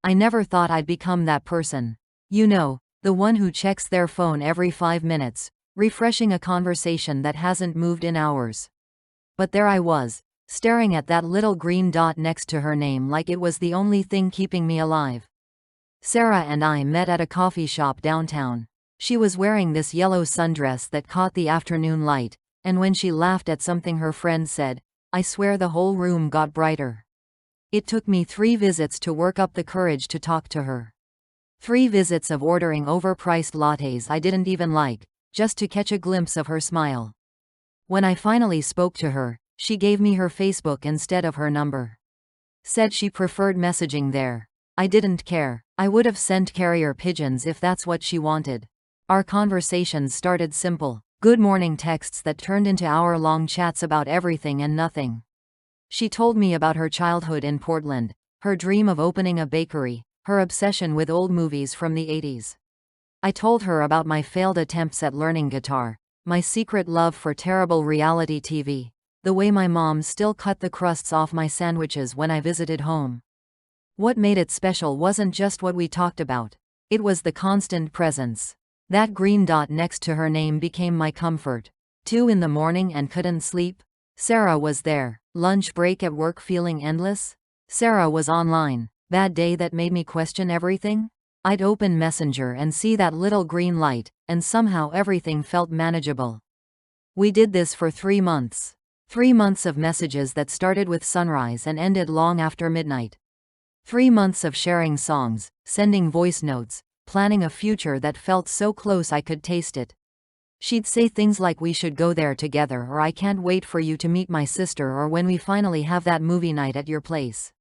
I never thought I'd become that person. You know, the one who checks their phone every 5 minutes, refreshing a conversation that hasn't moved in hours. But there I was, staring at that little green dot next to her name like it was the only thing keeping me alive. Sarah and I met at a coffee shop downtown. She was wearing this yellow sundress that caught the afternoon light, and when she laughed at something her friend said, I swear the whole room got brighter. It took me 3 visits to work up the courage to talk to her. 3 visits of ordering overpriced lattes I didn't even like, just to catch a glimpse of her smile. When I finally spoke to her, she gave me her Facebook instead of her number. Said she preferred messaging there. I didn't care. I would have sent carrier pigeons if that's what she wanted. Our conversations started simple, good morning texts that turned into hour-long chats about everything and nothing. She told me about her childhood in Portland, her dream of opening a bakery, her obsession with old movies from the 80s. I told her about my failed attempts at learning guitar, my secret love for terrible reality TV, the way my mom still cut the crusts off my sandwiches when I visited home. What made it special wasn't just what we talked about. It was the constant presence. That green dot next to her name became my comfort. 2 in the morning and couldn't sleep? Sarah was there. Lunch break at work feeling endless? Sarah was online. Bad day that made me question everything? I'd open Messenger and see that little green light, and somehow everything felt manageable. We did this for 3 months. 3 months of messages that started with sunrise and ended long after midnight. 3 months of sharing songs, sending voice notes, planning a future that felt so close I could taste it. She'd say things like we should go there together or I can't wait for you to meet my sister or when we finally have that movie night at your place.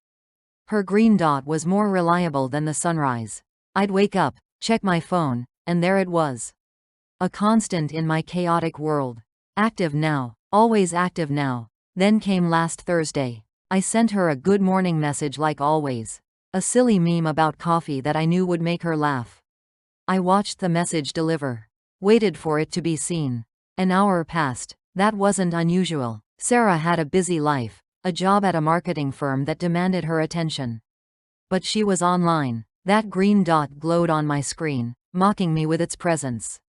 Her green dot was more reliable than the sunrise. I'd wake up, check my phone, and there it was. A constant in my chaotic world. Active now, always active now. Then came last Thursday. I sent her a good morning message like always. A silly meme about coffee that I knew would make her laugh. I watched the message deliver. Waited for it to be seen. An hour passed. That wasn't unusual. Sarah had a busy life, a job at a marketing firm that demanded her attention. But she was online. That green dot glowed on my screen, mocking me with its presence.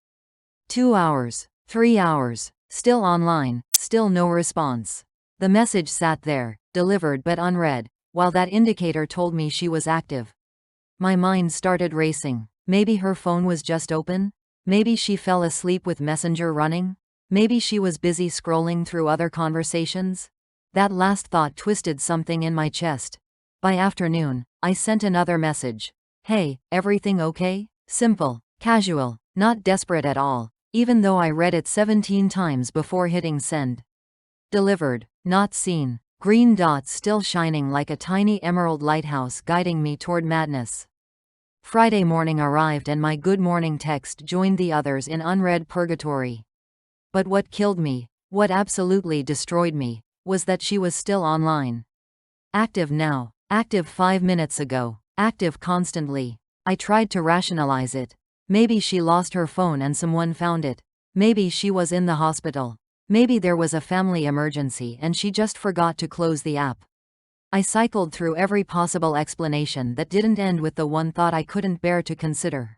2 hours, 3 hours, still online, still no response. The message sat there, delivered but unread, while that indicator told me she was active. My mind started racing. Maybe her phone was just open? Maybe she fell asleep with Messenger running? Maybe she was busy scrolling through other conversations? That last thought twisted something in my chest. By afternoon, I sent another message. Hey, everything okay? Simple, casual, not desperate at all, even though I read it 17 times before hitting send. Delivered, not seen. Green dots still shining like a tiny emerald lighthouse guiding me toward madness. Friday morning arrived and my good morning text joined the others in unread purgatory. But what killed me, what absolutely destroyed me, was that she was still online. Active now, active 5 minutes ago, active constantly. I tried to rationalize it. Maybe she lost her phone and someone found it. Maybe she was in the hospital. Maybe there was a family emergency and she just forgot to close the app. I cycled through every possible explanation that didn't end with the one thought I couldn't bear to consider.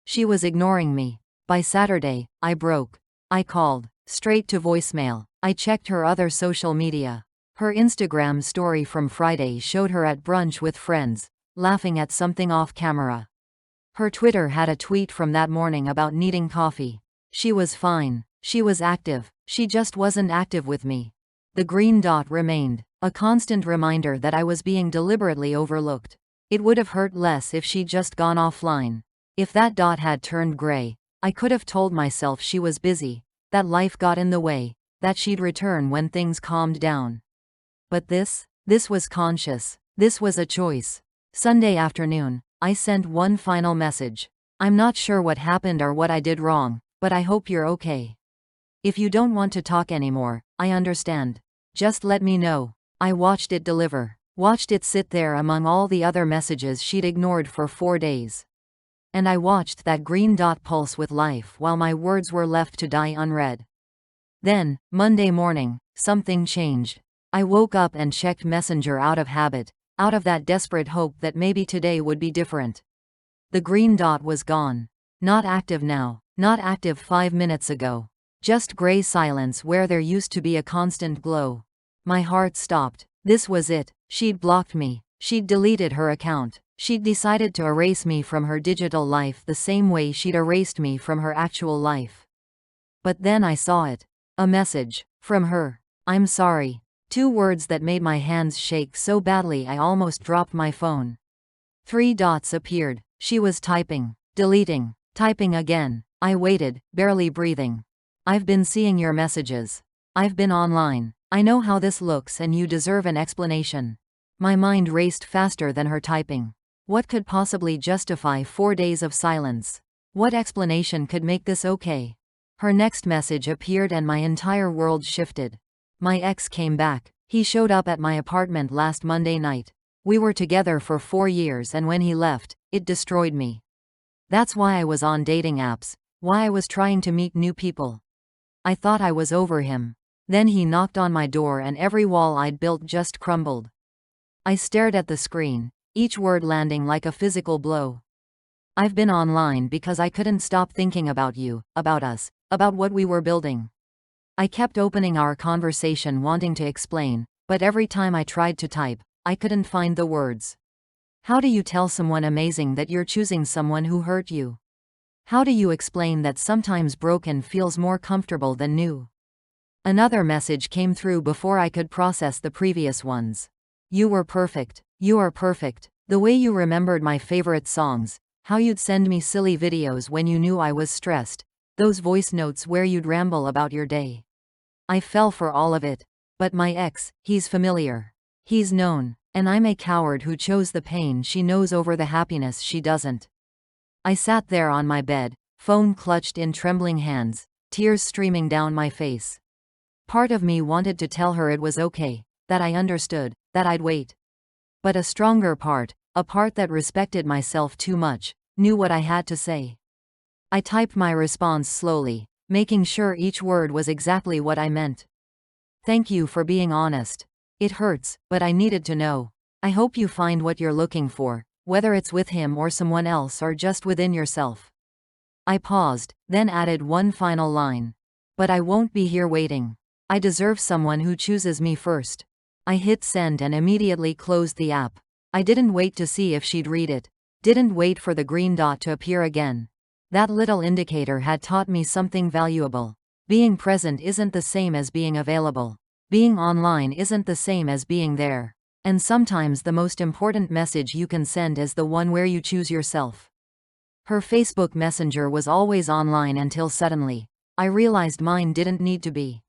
She was ignoring me. By Saturday, I broke. I called, straight to voicemail. I checked her other social media. Her Instagram story from Friday showed her at brunch with friends, laughing at something off camera. Her Twitter had a tweet from that morning about needing coffee. She was fine. She was active. She just wasn't active with me. The green dot remained, a constant reminder that I was being deliberately overlooked. It would have hurt less if she'd just gone offline. If that dot had turned gray, I could have told myself she was busy, that life got in the way, that she'd return when things calmed down. But this was conscious. This was a choice. Sunday afternoon, I sent one final message. I'm not sure what happened or what I did wrong, but I hope you're okay. If you don't want to talk anymore, I understand. Just let me know. I watched it deliver. Watched it sit there among all the other messages she'd ignored for 4 days. And I watched that green dot pulse with life while my words were left to die unread. Then, Monday morning, something changed. I woke up and checked Messenger out of habit. out of that desperate hope that maybe today would be different. The green dot was gone. Not active now, not active 5 minutes ago. Just gray silence where there used to be a constant glow. My heart stopped. This was it. She'd blocked me. She'd deleted her account. She'd decided to erase me from her digital life the same way she'd erased me from her actual life. But then I saw it. A message. From her. I'm sorry. 2 words that made my hands shake so badly I almost dropped my phone. 3 dots appeared. She was typing. Deleting. Typing again. I waited, barely breathing. I've been seeing your messages. I've been online. I know how this looks and you deserve an explanation. My mind raced faster than her typing. What could possibly justify 4 days of silence? What explanation could make this okay? Her next message appeared and my entire world shifted. My ex came back. He showed up at my apartment last Monday night. We were together for 4 years and when he left, it destroyed me. That's why I was on dating apps, why I was trying to meet new people. I thought I was over him. Then he knocked on my door and every wall I'd built just crumbled. I stared at the screen, each word landing like a physical blow. I've been online because I couldn't stop thinking about you, about us, about what we were building. I kept opening our conversation wanting to explain, but every time I tried to type, I couldn't find the words. How do you tell someone amazing that you're choosing someone who hurt you? How do you explain that sometimes broken feels more comfortable than new? Another message came through before I could process the previous ones. You were perfect. You are perfect. The way you remembered my favorite songs, how you'd send me silly videos when you knew I was stressed, those voice notes where you'd ramble about your day. I fell for all of it. But my ex, he's familiar. He's known. And I'm a coward who chose the pain she knows over the happiness she doesn't. I sat there on my bed, phone clutched in trembling hands, tears streaming down my face. Part of me wanted to tell her it was okay, that I understood, that I'd wait. But a stronger part, a part that respected myself too much, knew what I had to say. I typed my response slowly, making sure each word was exactly what I meant. Thank you for being honest. It hurts, but I needed to know. I hope you find what you're looking for, whether it's with him or someone else or just within yourself. I paused, then added one final line. But I won't be here waiting. I deserve someone who chooses me first. I hit send and immediately closed the app. I didn't wait to see if she'd read it. Didn't wait for the green dot to appear again. That little indicator had taught me something valuable. Being present isn't the same as being available. Being online isn't the same as being there. And sometimes the most important message you can send is the one where you choose yourself. Her Facebook Messenger was always online until suddenly, I realized mine didn't need to be.